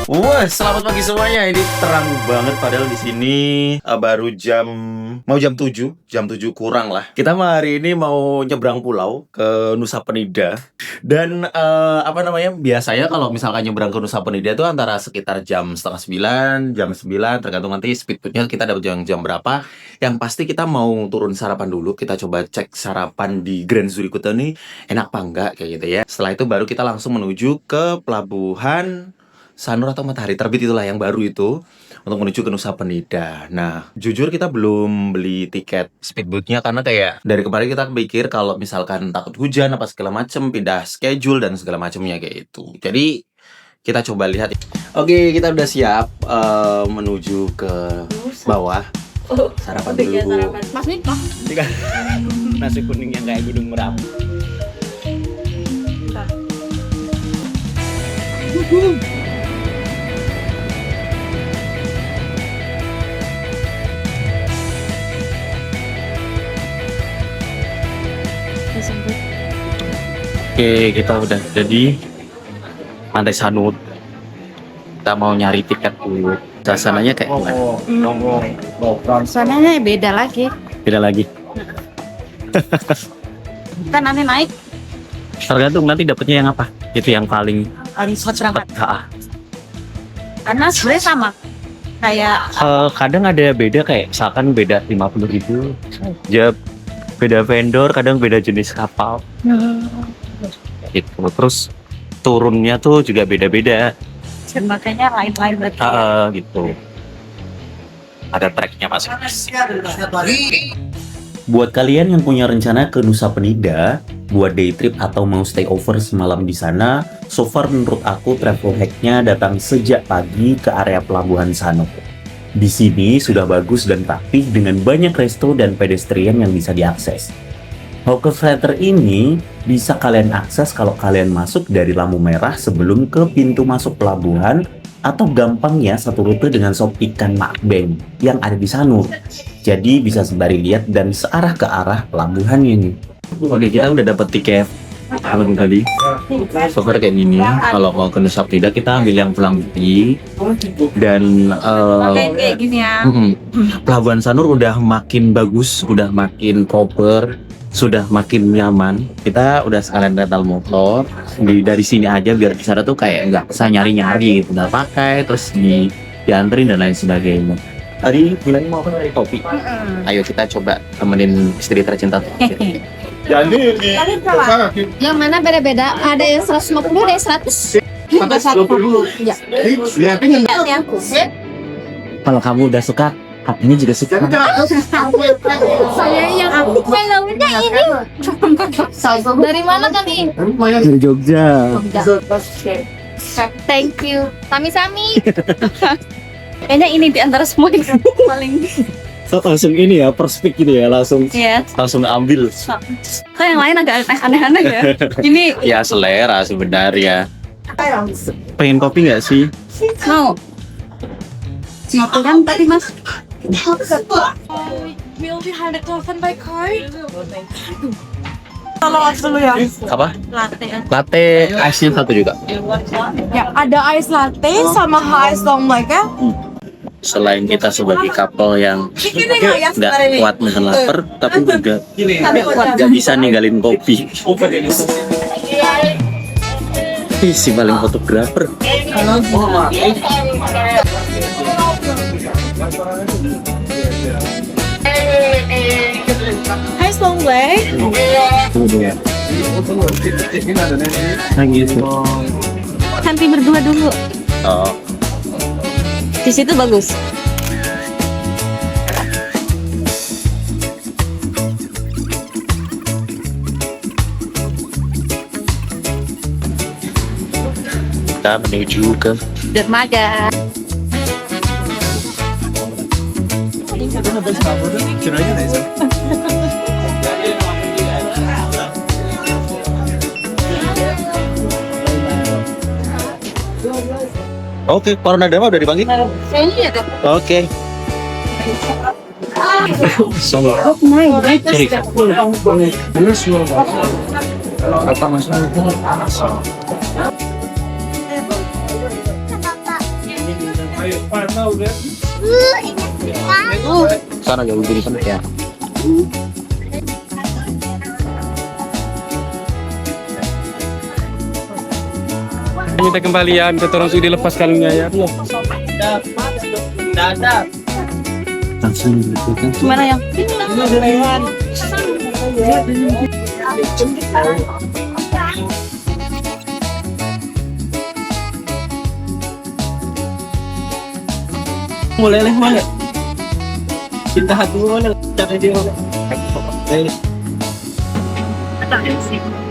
Wah, selamat pagi semuanya. Ini terang banget padahal di sini baru mau jam 7 kurang lah. Kita hari ini mau nyebrang pulau ke Nusa Penida. Dan biasanya kalau misalkan nyebrang ke Nusa Penida itu antara sekitar jam setengah 9, jam 9, tergantung nanti speedboatnya kita dapat jam berapa. Yang pasti kita mau turun sarapan dulu. Kita coba cek sarapan di Grand Zuri Kuta nih enak apa enggak kayak gitu ya. Setelah itu baru kita langsung menuju ke pelabuhan Sanur atau Matahari Terbit, itulah yang baru itu, untuk menuju ke Nusa Penida. Nah, jujur kita belum beli tiket speedboatnya karena kayak dari kemarin kita pikir kalau misalkan takut hujan apa segala macem, pindah schedule dan segala macemnya kayak itu. Jadi kita coba lihat. Oke, kita udah siap menuju ke bawah. Sarapan dulu. Mas Miko. Nasi kuning yang kayak Gunung Merapi. Oke, kita udah jadi Pantai Sanur. Kita mau nyari tiket dulu. Suasananya kayak gimana? Suasananya beda lagi. Beda lagi. Kita nanti naik Tergantung nanti dapetnya yang apa. Itu yang paling resort berangkat. Karena sebenarnya sama. Kayak kadang ada beda, kayak misalkan beda 50.000. Ya beda vendor, kadang beda jenis kapal. Gitu. Terus turunnya tuh juga beda-beda. makanya lain-lain berarti. Gitu. Ada treknya masing-masing. Buat kalian yang punya rencana ke Nusa Penida, buat day trip atau mau stay over semalam di sana, so far menurut aku travel hack-nya datang sejak pagi ke area Pelabuhan Sanur. Di sini sudah bagus dan rapih dengan banyak resto dan pedestrian yang bisa diakses. Hawker Center ini bisa kalian akses kalau kalian masuk dari lampu merah sebelum ke pintu masuk pelabuhan, atau gampangnya satu rute dengan sop ikan Makbeng yang ada di Sanur. Jadi bisa sembari lihat dan searah ke arah pelabuhannya nih. Oke, kita udah dapat tiket malam tadi. So far kayak gini. Kalau mau ke Nusa Penida kita ambil yang pulang pergi. Dan kayak gini ya. Pelabuhan Sanur udah makin bagus, udah makin proper, sudah makin nyaman. Kita udah sekalian rental motor dari sini aja biar di sana tuh kayak nggak usah nyari-nyari gitu, nggak pakai terus dianterin dan lain sebagainya. Tadi bilangnya mau apa, dari kopi? Ayo kita coba temenin istri tercinta tuh. Jadi Kalian coba. Yang mana beda-beda? Ada yang 150, ada yang 100. Ada 1. Ya. lihatin Kalau kamu udah suka, ini juga suka. Saya yang aku filmnya ini. Dari mana kami? Dari Jogja. Thank you. Sami-sami. Kayaknya ini di antara semua yang paling. So, langsung ini ya, perspek gitu ya, langsung ambil. Kok yang lain agak aneh-aneh ya? Ini Ya selera sebenarnya. Pengen kopi nggak sih? mau. Mau kan tadi Mas? Will we hand it off by card? Kalau dulu ya. Apa? Latte. Latte ice-nya satu juga. Ya, ada ice latte sama ice long black ya. Selain kita sebagai couple yang nggak kuat menahan lapar, tapi juga nggak bisa ninggalin kopi. Ih, si paling fotografer. Ice long black. Nah gitu. Nanti berdua dulu. Oh. Di situ bagus. Kita menuju ke Dermaga. Oke, Corona Dama udah dipanggil? Kayaknya ya deh. Oke. Sana jauh dari sana ya. Minta kembalian ke orang sudah dilepas kalungnya ya. Langsung gitu kan. Gimana yang? Mulai leh mana? Kita hati mana? Cara dia.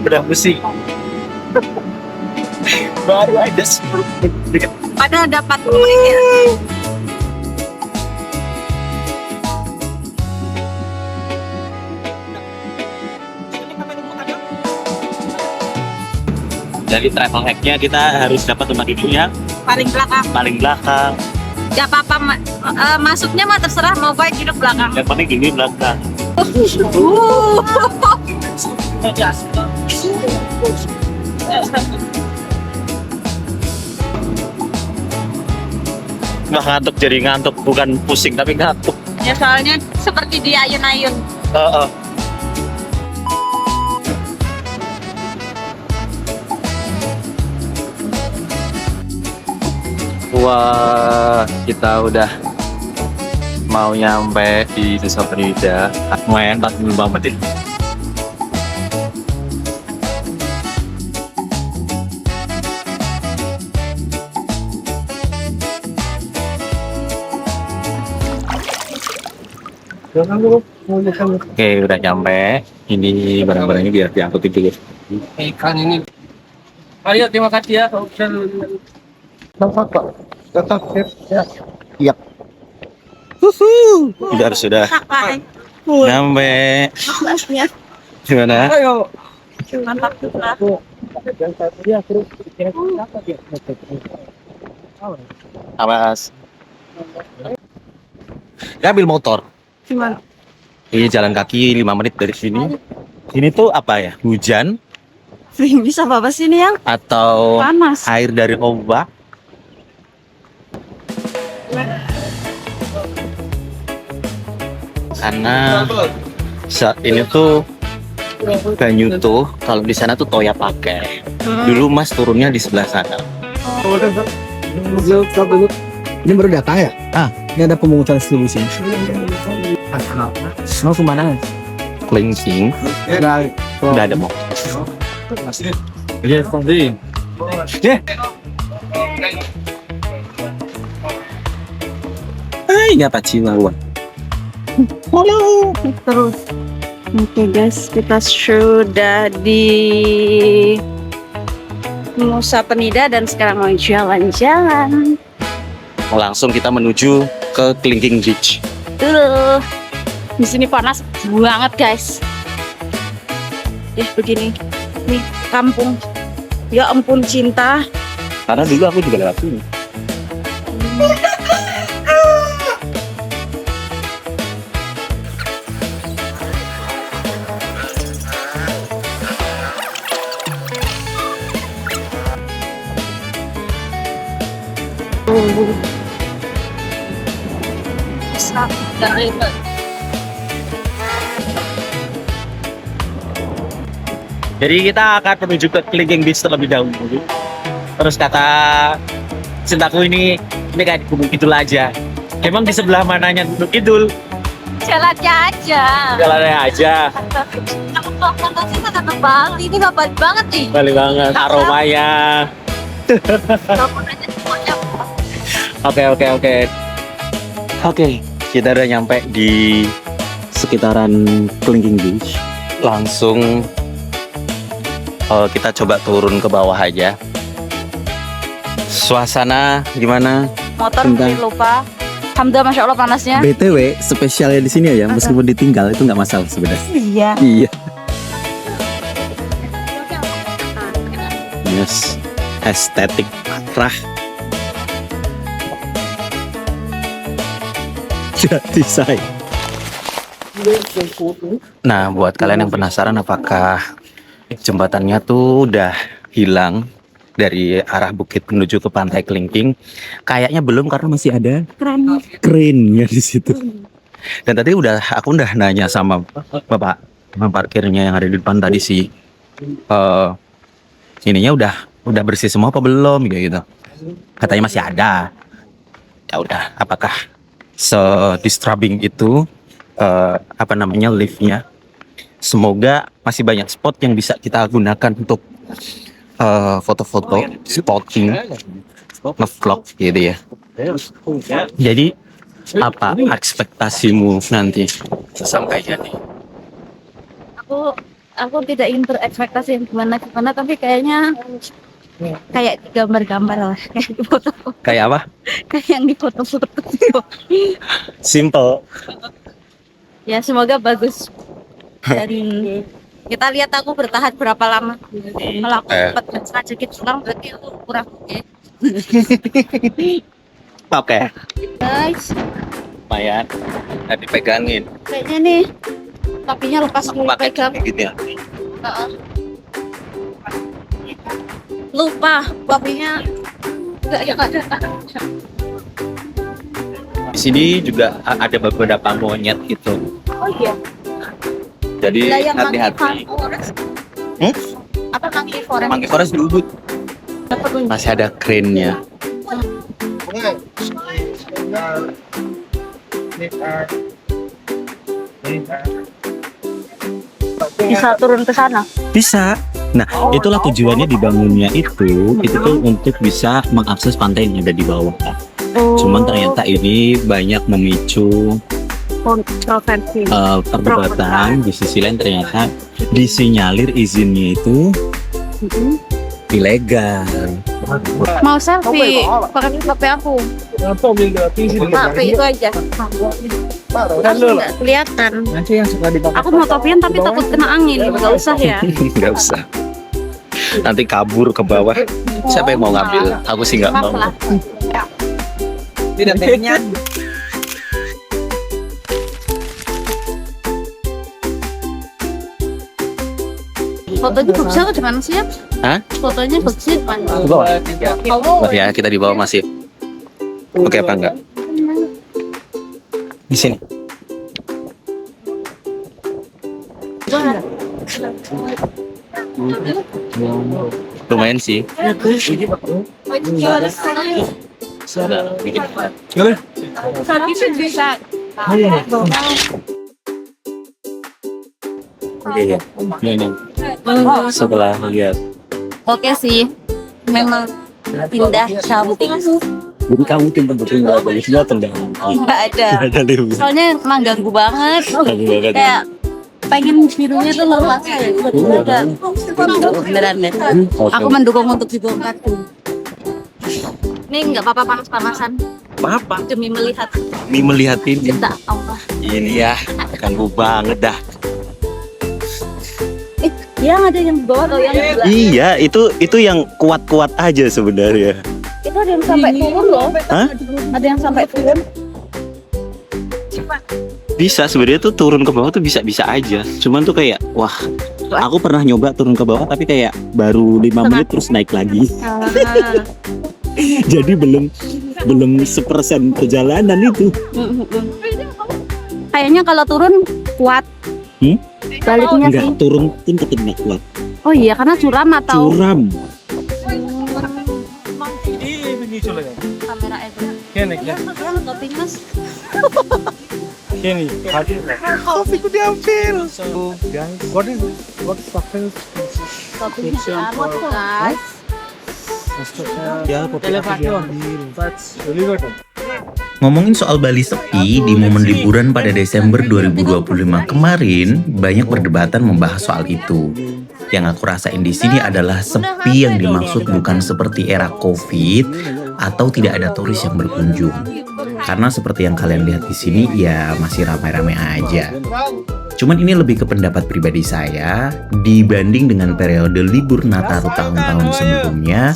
Udah pusing. Baru aja Padahal dapat menit. Dari travel hack-nya kita harus dapat tempat duduknya Paling belakang. paling belakang. Gak apa-apa, masuknya mah terserah mau baik duduk belakang. Yang penting gini belakang. Nggak ngantuk, jadi ngantuk, bukan pusing tapi ngantuk. Ya soalnya seperti di ayun-ayun. Wah, kita udah mau nyampe di Nusa Penida. Lumayan 45 menit. Oke, udah nyampe. Ini barang-barangnya biar diangkut dulu. ikan ini. Ayo terima kasih ya. Sudah. Nyampe. Gimana? Ayo. Mantap juga. Awas. Ambil motor. Gimana? Ini jalan kaki 5 menit dari sini. Ini tuh apa ya? Hujan Bisa apa sih ini yang atau panas? air dari ombak? Karena saat ini tuh banyu tuh kalau di sana tuh Toya pakai. Dulu Mas turunnya di sebelah sana. Ini baru datang ya? Ini ada pemungutan distribusi. Mau kemana? Kelingking. Udah ada mau. Iya, Fandi. Hai, apa Cilawan? Terus. Oke guys, kita sudah di Nusa Penida dan sekarang mau jalan-jalan. Langsung kita menuju ke Kelingking Beach. Di sini panas banget guys. Begini, nih kampung. Ya ampun cinta. Karena dulu aku juga lewat sini. Jadi kita akan menuju ke Kelingking Beach terlebih dahulu. Terus kata cintaku ini kayak di Gunung Kidul aja. Emang di sebelah mananya Gunung Kidul? Jalannya aja. Jalannya aja. Kalau sih kata Bali, ini nggak balik banget nih. Balik banget aromanya. Oke, kita udah nyampe di sekitaran Kelingking Beach. Langsung kita coba turun ke bawah aja. Suasana gimana? Motor mungkin lupa. Alhamdulillah, masya Allah panasnya. BTW, spesialnya di sini ya, meskipun ditinggal itu nggak masalah sebenarnya. Iya. Iya. Yes, estetik parah. Jadi saya. Nah, buat kalian yang penasaran apakah jembatannya tuh udah hilang, dari arah bukit menuju ke Pantai Kelingking. Kayaknya belum karena masih ada kerennya di situ. Dan tadi aku udah nanya sama bapak parkirnya yang ada di depan tadi sih. Ininya udah bersih semua apa belum gitu. Katanya masih ada. Ya udah, apakah se-disturbing itu liftnya? Semoga masih banyak spot yang bisa kita gunakan untuk foto-foto, spotting, nge-vlog gitu ya. Jadi apa ekspektasimu nanti sesampainya nih? Aku tidak ingin berekspektasi gimana, tapi kayak di gambar-gambar lah, kayak di foto. Kayak apa? Kayak yang di foto-foto. Simple. Ya semoga bagus. Dan kita lihat aku bertahan berapa lama. Kalau aku cepat sedikit pulang berarti aku kurang oke. Oke. Guys, Lumayan. Nah, dipegangin. kayaknya nih topinya lepas dulu Pakai pegang. gitu ya. Lupa topinya enggak ada. Di sini juga ada beberapa monyet gitu. Oh iya. Jadi Lah, yang hati-hati. Monkey Forest. Apa Monkey Forest? Monkey Forest di Ubud. Masih ada kerennya. Bisa turun ke sana. Bisa. Nah, itulah tujuannya dibangunnya itu tuh untuk bisa mengakses pantai yang ada di bawah. Cuman ternyata ini banyak memicu Kontroversi. perdebatan. Di sisi lain ternyata disinyalir izinnya itu ilegal. Mau selfie pakai HP aku. HP itu aja. Aku nggak kelihatan. Aku mau topian tapi takut kena angin. Nggak usah ya. Nggak usah. Nanti kabur ke bawah. Siapa yang mau ngambil? Aku sih nggak mau. Maaf lah. Fotonya bagus apa di mana sih ya? Hah? Fotonya bagus di mana? Di bawah. Ya, kita di bawah masih. Oke apa enggak? Di sini. Lumayan sih. Bisa. Setelah lihat. Oke sih. Memang indah, cantik. Jadi kamu tim betul-betul dari semua tendang. Nggak ada. Ada deh. Soalnya mengganggu banget. Kayak pengen birunya tuh lepas. Beneran deh. Aku mendukung untuk dibongkar. Ini nggak apa-apa panas-panasan Apa? demi melihat Melihatin cinta Allah. ini ya, ganggu banget dah. Yang ada yang di bawah atau yang di bawah? Iya, itu yang kuat-kuat aja sebenarnya. Itu ada yang sampai turun loh. Hah? Ada yang sampai turun. Bisa sebenarnya tuh turun ke bawah tuh bisa aja. Cuman tuh kayak wah, aku pernah nyoba turun ke bawah tapi kayak baru 5 menit terus naik lagi. Jadi belum 1% perjalanan itu. Kayaknya kalau turun kuat. Baliknya sih. Enggak turun pun tetap nggak kuat. Oh iya, karena curam atau Curam. kamera itu. Kene ya. Topping mas. Kene. Kopiku diambil. So guys, what happens? Topping guys. Ya, diambil. That's really good. Ngomongin soal Bali sepi, di momen liburan pada Desember 2025 kemarin, banyak perdebatan membahas soal itu. Yang aku rasain di sini adalah sepi yang dimaksud bukan seperti era Covid atau tidak ada turis yang berkunjung. Karena seperti yang kalian lihat di sini, ya masih ramai-ramai aja. Cuman ini lebih ke pendapat pribadi saya, dibanding dengan periode libur Nataru tahun-tahun sebelumnya,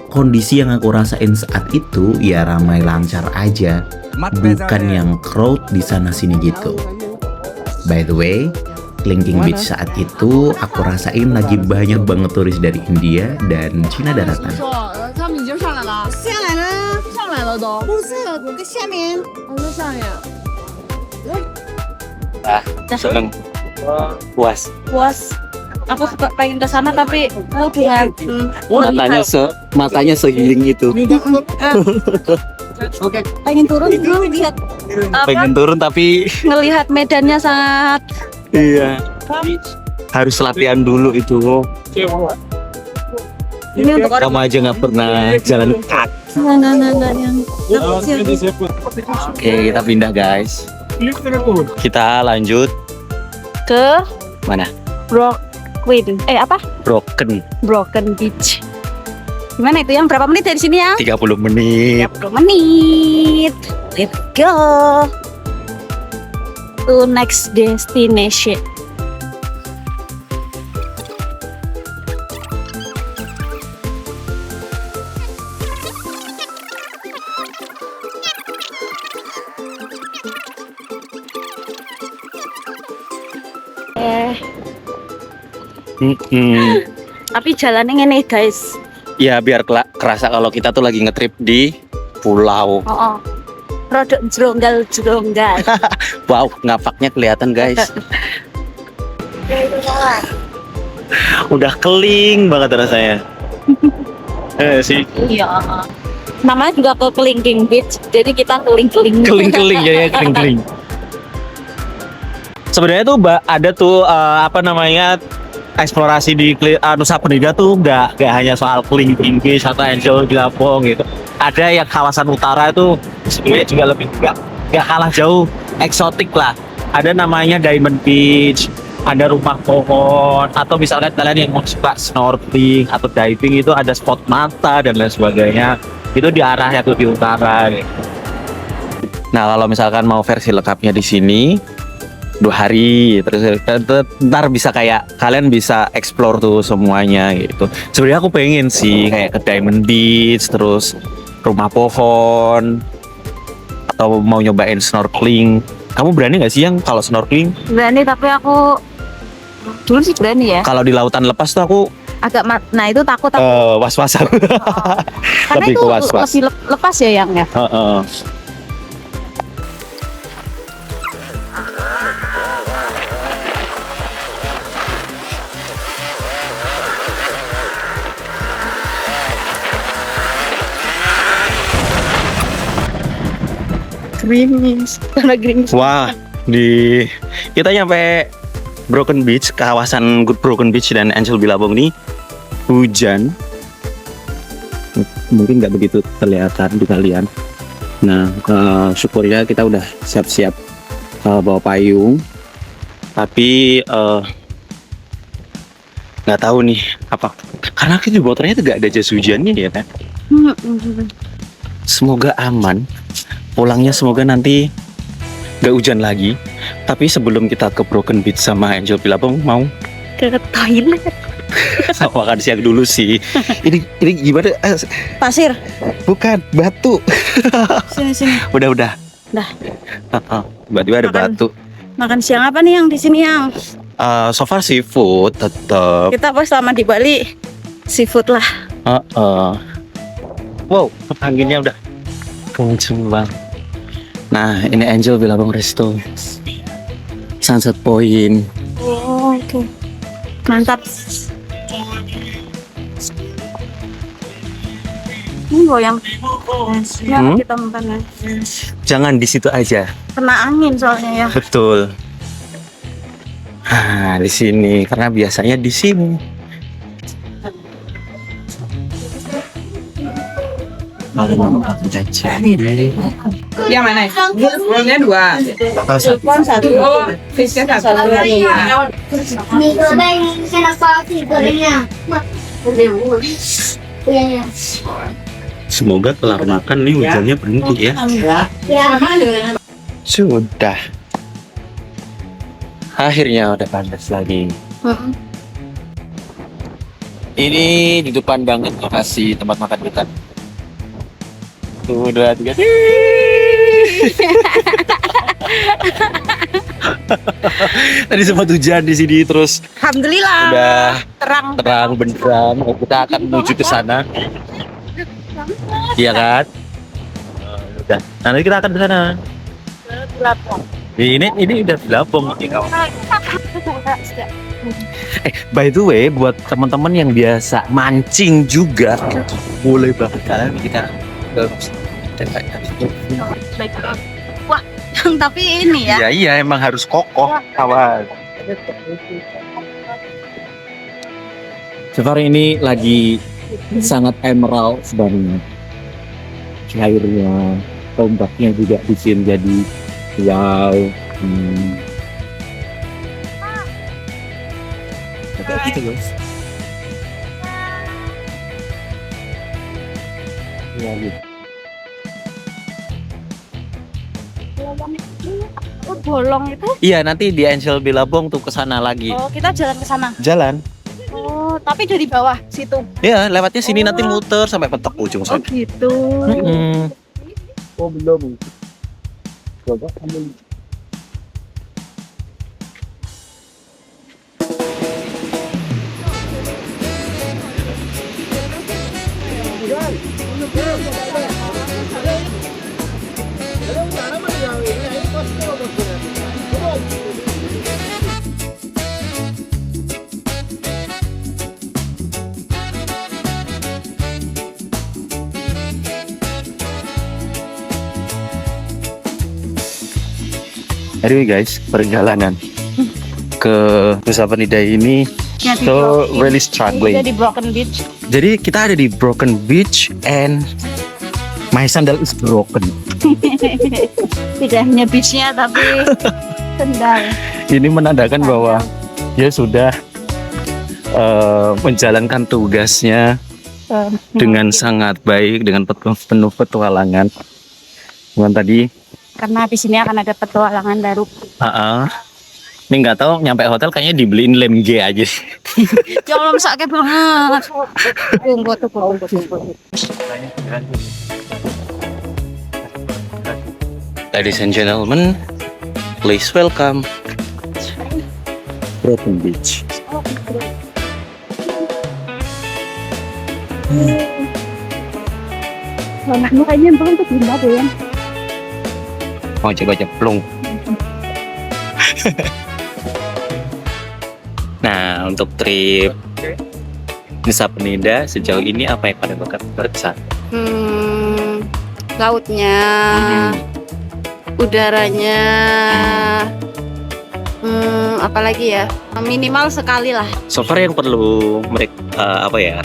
kondisi yang aku rasain saat itu ya ramai lancar aja, bukan yang crowd di sana sini gitu. By the way, Klinking Beach saat itu aku rasain lagi banyak banget turis dari India dan Cina daratan. 他们已经上来了，下来了，上来了都。不是，我跟下面，我说下面。 Seneng. Puas. Puas. Aku pengen ke sana tapi lihat Matanya segiling itu. pengen turun dulu lihat Pengen turun tapi ngelihat medannya sangat iya. Harus latihan dulu itu. ini untuk orang Kamu aja nggak pernah jalan kaki. nggak yang Oke, kita pindah guys. Kita lanjut ke mana? Broken Broken Beach. Gimana itu yang berapa menit dari sini ya? 30 menit. 30 menit. Let's go to next destination. Tapi jalannya ngene guys. Ya biar kerasa kalau kita tuh lagi ngetrip di pulau. Oh. Rodok jeronggal. Wow, ngapaknya kelihatan guys. Udah keling banget rasanya. Sih. Iya. Namanya juga ke Klinking Beach, jadi kita keling-keling. Keling-keling ya, keling-keling. Sebenarnya tuh ada tuh apa namanya eksplorasi di Nusa Penida tuh nggak hanya soal Klinking Beach atau Angel Bilabong gitu. Ada yang kawasan utara itu sebenarnya juga lebih nggak kalah jauh eksotik lah. Ada namanya Diamond Beach, ada rumah pohon, atau misalnya kalian yang mau suka snorkeling atau diving itu ada spot mata dan lain sebagainya. Itu di arah yang lebih utara. Gitu. Nah kalau misalkan mau versi lengkapnya di sini 2 hari, terus ntar bisa kayak kalian bisa explore tuh semuanya gitu. Sebenarnya aku pengen sih kayak ke Diamond Beach, terus rumah pohon, atau mau nyobain snorkeling. Kamu berani nggak sih yang kalau snorkeling? Berani, tapi aku dulu sih berani ya. Kalau di lautan lepas tuh aku agak nah itu takut aku. Was-was aku. Karena Lebih itu ke was-was. lebih lepas ya yang ya. Gerimis, karena gerimis. Wah, kita nyampe Broken Beach, kawasan Good Broken Beach dan Angel Bilabong nih hujan. Mungkin nggak begitu kelihatan di kalian. Nah, syukurnya kita udah siap-siap bawa payung. Tapi nggak tahu nih apa, karena di motornya tuh nggak ada jas hujannya ya kan. Semoga aman. Pulangnya semoga nanti gak hujan lagi. Tapi sebelum kita ke Broken Beach sama Angel Bilabong mau ke toilet. Makan siang dulu sih. Ini gimana? Pasir. Bukan, batu. Sini. Udah. Dah. Tiba-tiba ada batu. Makan siang apa nih yang di sini yang? So far seafood tetap. Kita pas selama di Bali seafood lah. Wow, anginnya udah kenceng banget. Nah, ini Angel Bilabong Resto, Sunset Point. Oh, oke. Mantap. Ini goyang. Ya, kita makan ya. Jangan di situ aja. Kena angin soalnya ya. Betul. Nah, di sini karena biasanya di sini. Yang mana? Rollnya 2. Telepon 1. Fishnya 1.你说的现在发起个人呀，对呀。 Semoga kelar makan nih hujannya berhenti ya. Sudah. Akhirnya udah panas lagi. Ini di depan banget lokasi tempat makan kita. Tuh, 2, 3. Tadi sempat hujan di sini, terus Alhamdulillah. udah Terang. benderang. Kita akan menuju ke sana. Iya kan? Udah. Nanti kita akan ke sana. Ini udah Bilabong. By the way, buat teman-teman yang biasa mancing juga, boleh banget kalian kita Wah, tapi ini ya. Iya, emang harus kokoh, kawan. Safari ini lagi sangat emerald sebenarnya. Airnya, tombaknya juga bikin jadi wow. Kayak gitu guys. Ya, gitu. Oh, bolong itu? Iya, nanti di Angel Bilabong tuh ke sana lagi. Oh, kita jalan ke sana. Jalan. Oh, tapi dari bawah situ. Ya, lewatnya sini nanti muter sampai mentok ujung Oh, sana. gitu. Oh belum. Coba kamu. Anyway guys, perjalanan ke Nusa Penida ini Ya, di so Broken- really Kita struggling. di Broken Beach. Jadi kita ada di Broken Beach and my sandal is broken. Tidak hanya beachnya tapi sendal. Ini menandakan bahwa dia sudah menjalankan tugasnya dengan sangat baik, dengan penuh petualangan. Cuman tadi, Karena di sini akan ada petualangan baru. ini nggak tahu nyampe hotel kayaknya dibeliin lem G aja sih. Ya Allah, sakit banget. Tunggu. Ladies and gentlemen, please welcome Broken Beach. Anakmu kayaknya belum tuh belum ada ya. Mau coba ceplung. Nah, untuk trip Nusa Penida sejauh ini apa yang pada berkesan? Lautnya, udaranya, apalagi ya, minimal sekali lah. So far yang perlu mereka apa ya?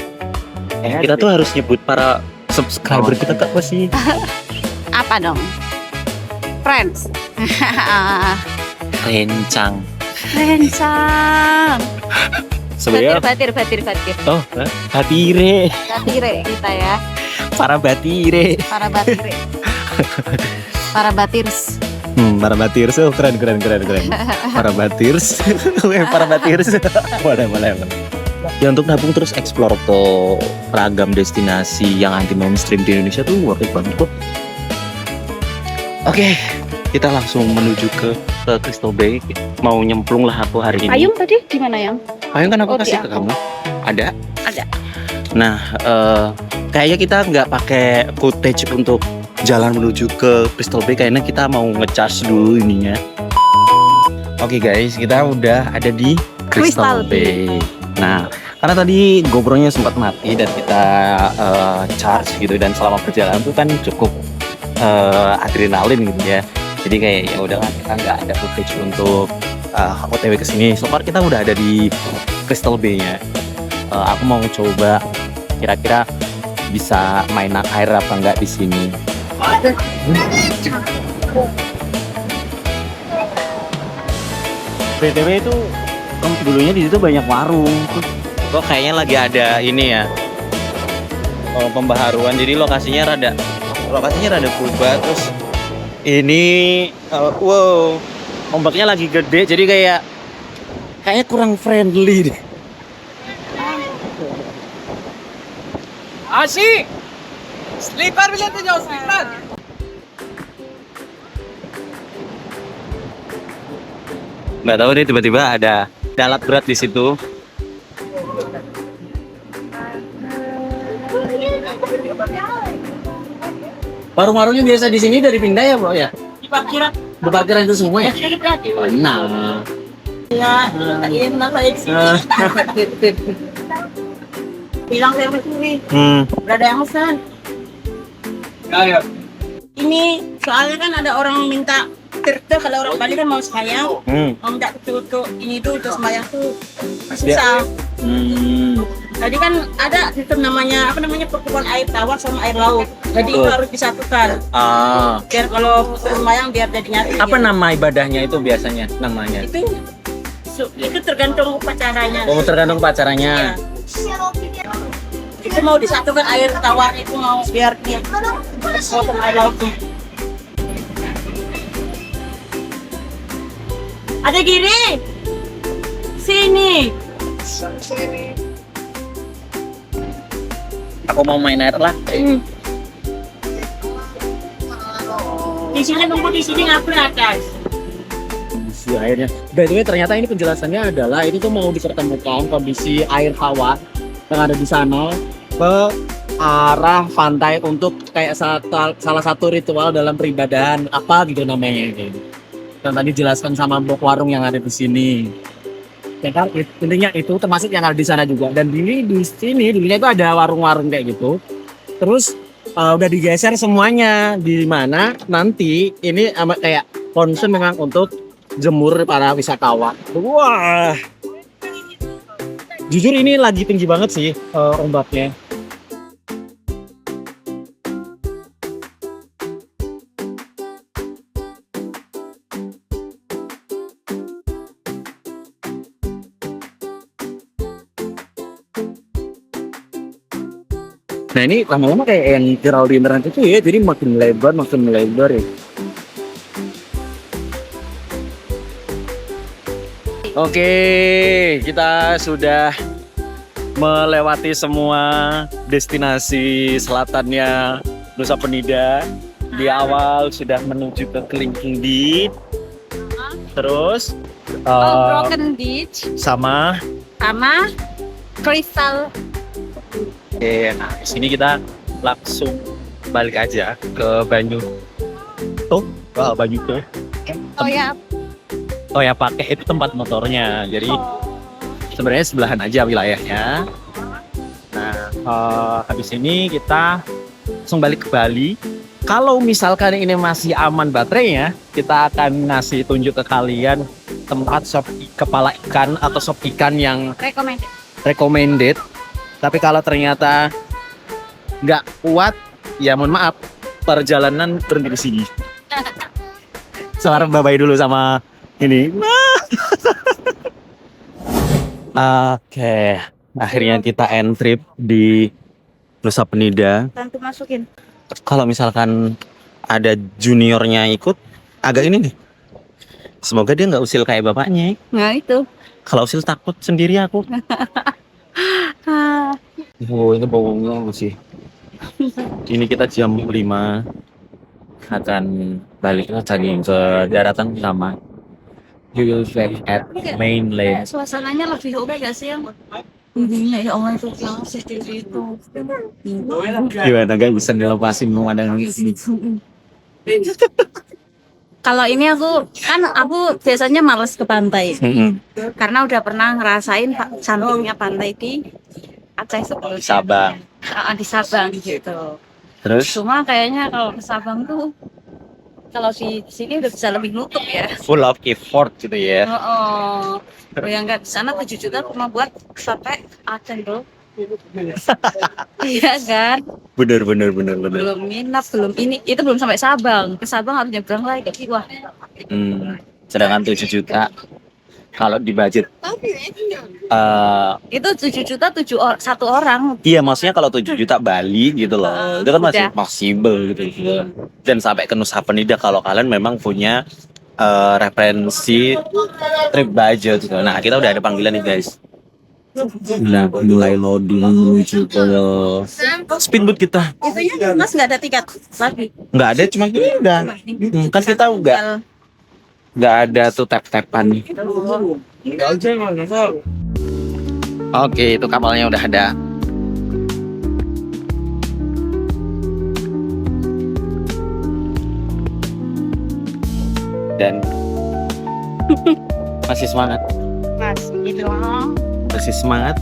Kita tuh harus nyebut para subscriber kita apa sih? Apa dong? Friends. Rencang. Rencang. Sebenarnya Batir. oh, batire, Batire kita ya. para batire. Para batire. Para batirs. Para batirs, oh keren. Para batirs, para batirs. boleh. Ya untuk nabung terus explore ke ragam destinasi yang anti mainstream di Indonesia tuh worth it banget kok. Oke, kita langsung menuju ke Crystal Bay. Mau nyemplung lah aku hari ini. Payung tadi di mana yang? Payung kan aku Oh, kasih di ke aku. kamu. Ada? Ada. Nah, kayaknya kita nggak pakai footage untuk jalan menuju ke Crystal Bay. Kayaknya kita mau ngecharge dulu ininya. Oke guys, kita udah ada di Crystal Crystal Bay. Nah, karena tadi GoPro-nya sempat mati dan kita charge gitu, dan selama perjalanan tuh kan cukup adrenalin gitu ya. Jadi kayak ya udahlah, kita nggak ada footage untuk OTW ke sini. So far kita udah ada di Crystal Bay-nya. Aku mau coba kira-kira bisa main air apa enggak di sini. BTW itu dulunya di situ banyak warung. Kok kayaknya lagi ada ini ya, pembaharuan. Jadi lokasinya rada berubah. Terus ini wow, ombaknya lagi gede. Jadi kayaknya kurang friendly deh. Asik. Slipper bisa tuh jauh slipper. Nggak tahu deh, tiba-tiba ada alat berat di situ. Warung-warungnya biasa di sini dari pindah ya, Bro ya? Di parkiran itu semua ya? Nah. Bilang saya sini, berada yang pesan. Ini soalnya kan ada orang minta terus kalau orang Bali kan mau sembahyang, mau minta tutup ini tuh terus sembahyang tuh susah. Tadi kan ada sistem namanya pertemuan air tawar sama air laut. Jadi itu harus disatukan. Biar kalau sembahyang biar jadi nyatu. Apa nama ibadahnya itu biasanya namanya? Itu tergantung upacaranya. Oh, tergantung upacaranya. Iya. Itu mau disatukan air tawar itu mau biar dia sama air laut. Ada gini. Sini. Aku mau main air lah. Di sini nunggu di sini nggak atas. Kondisi airnya. By the way, ternyata ini penjelasannya adalah itu tuh mau dipertemukan kondisi air hawa yang ada di sana ke arah pantai untuk kayak salah satu ritual dalam peribadahan apa gitu namanya gitu. Dan tadi jelaskan sama mbok warung yang ada di sini. Ya kan intinya itu termasuk yang ada di sana juga. Dan di sini dulunya itu ada warung-warung kayak gitu. Terus udah digeser semuanya di mana nanti ini kayak concern memang untuk jemur para wisatawan. Wah. Jujur ini lagi tinggi banget sih ombaknya. Nah ini lama-lama kayak yang viral di internet itu ya, jadi makin lebar ya. Oke, kita sudah melewati semua destinasi selatannya Nusa Penida. Di awal sudah menuju ke Kelingking Beach, terus Broken Beach sama Crystal. Oke, nah di sini kita langsung balik aja ke Banyu. Banyu tuh. Oh ya, pakai itu tempat motornya. Jadi sebenarnya sebelahan aja wilayahnya. Nah, habis ini kita langsung balik ke Bali. Kalau misalkan ini masih aman baterainya, kita akan ngasih tunjuk ke kalian tempat sop kepala ikan atau sop ikan yang recommended. Tapi kalau ternyata nggak kuat, ya mohon maaf, perjalanan berhenti di sini. Sekarang bye-bye dulu sama ini. Oke, akhirnya kita end trip di Nusa Penida. Tante masukin. Kalau misalkan ada juniornya ikut, agak ini nih. Semoga dia nggak usil kayak bapaknya. Nah itu. Kalau usil takut sendiri aku. Oh, ini baunya sih. Ini kita jam 5 akan balik lagi ke daratan utama. You will back at mainland. Suasananya lebih oke gak sih yang ya Allah itu yang CCTV itu. Gimana gak bisa dilepasin pemandangan ini? Kalau ini aku biasanya males ke pantai. Karena udah pernah ngerasain cantiknya pantai di Aceh sebelumnya. Sabang. Di Sabang gitu. Terus? Cuma kayaknya kalau ke Sabang tuh kalau di sini udah bisa lebih nutup ya. Full of effort gitu ya. Bayangkan di sana 7 juta cuma buat sampai Aceh bro. Iya kan? Bener. Belum minap, belum ini. Itu belum sampai Sabang. Ke Sabang harus nyebrang lagi. Wah. Sedangkan 7 juta kalau di budget itu 7 juta satu orang. iya, maksudnya kalau 7 juta Bali gitu loh, itu kan masih possible gitu. Dan sampai ke Nusa Penida kalau kalian memang punya referensi trip budget gitu. Nah, kita udah ada panggilan nih guys. Nah, mulai loading menuju ke speedboat kita. Itunya Mas nggak ada tiket lagi. Nggak ada, cuma ini udah. Kan kita nggak ada tuh tap-tapan. Oke, itu kapalnya udah ada. Dan masih semangat. Masih semangat.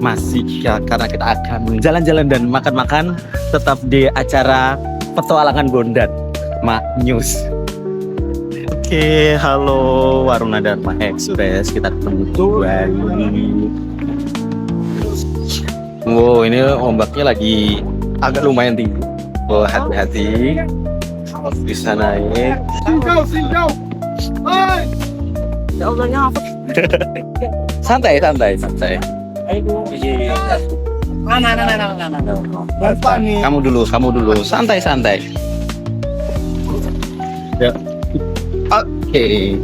Masih ya, karena kita akan jalan-jalan dan makan-makan tetap di acara petualangan Bondan Mak News. Oke, halo Warung Dharma Express, kita ketemu kembali. Wow, ini ombaknya lagi agak lumayan tinggi. Oh, hati-hati bisa naik. Ya Allahnya apa? Santai. Kamu dulu, santai. Ya. Oke.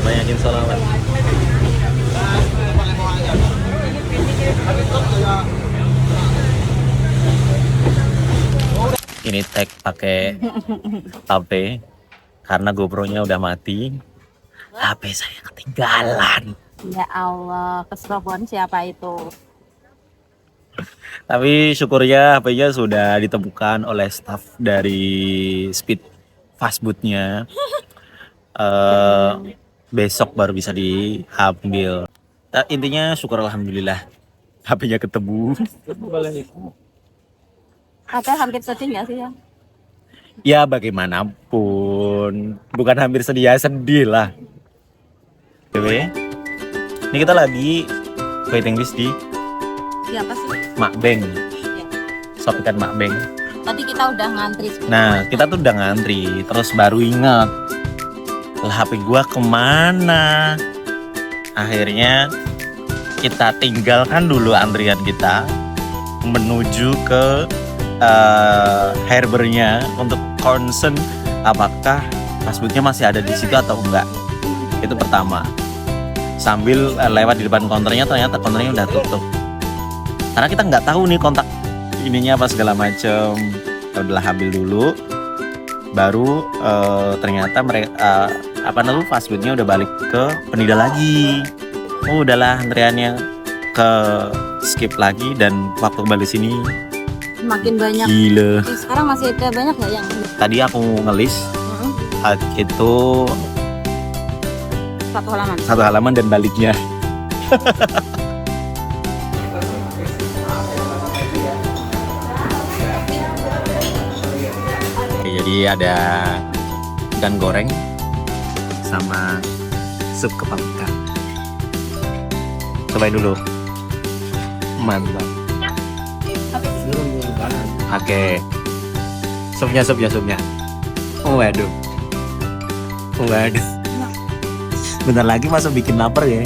Banyakin sholawat. Ini tag pakai HP karena GoPro-nya udah mati. HP saya ketinggalan. Ya Allah, keserobohan siapa itu? Tapi syukurnya HP-nya sudah ditemukan oleh staff dari Speed Fastboot-nya. Besok baru bisa diambil. Intinya syukur alhamdulillah HP-nya ketemu. HP hampir sedih nggak sih ya? Ya bagaimanapun, bukan hampir sedih lah. Oke, ini kita lagi waiting list di Siapa sih? Makbeng, Sop ikan Makbeng. Tadi kita udah ngantri. Nah, kita tuh udah ngantri, terus baru ingat lah HP gua kemana. Akhirnya kita tinggalkan dulu antrian kita menuju ke Harbornya untuk concern apakah Fastbootnya masih ada di situ atau enggak. Itu pertama. Sambil lewat di depan konternya, ternyata konternya udah tutup. Karena kita nggak tahu nih kontak ininya apa segala macem. Udah ambil dulu. Baru ternyata mereka Fastbootnya udah balik ke Penida lagi. Udahlah antriannya ke skip lagi dan waktu kembali sini Makin banyak. gila. Sekarang masih ada banyak nggak yang Tadi aku ngelis itu satu halaman dan baliknya. Jadi ada ikan goreng sama sup kepala ikan. Cobain dulu. Mantap. Oke. Supnya. Waduh. Bentar lagi masuk bikin lapar ya.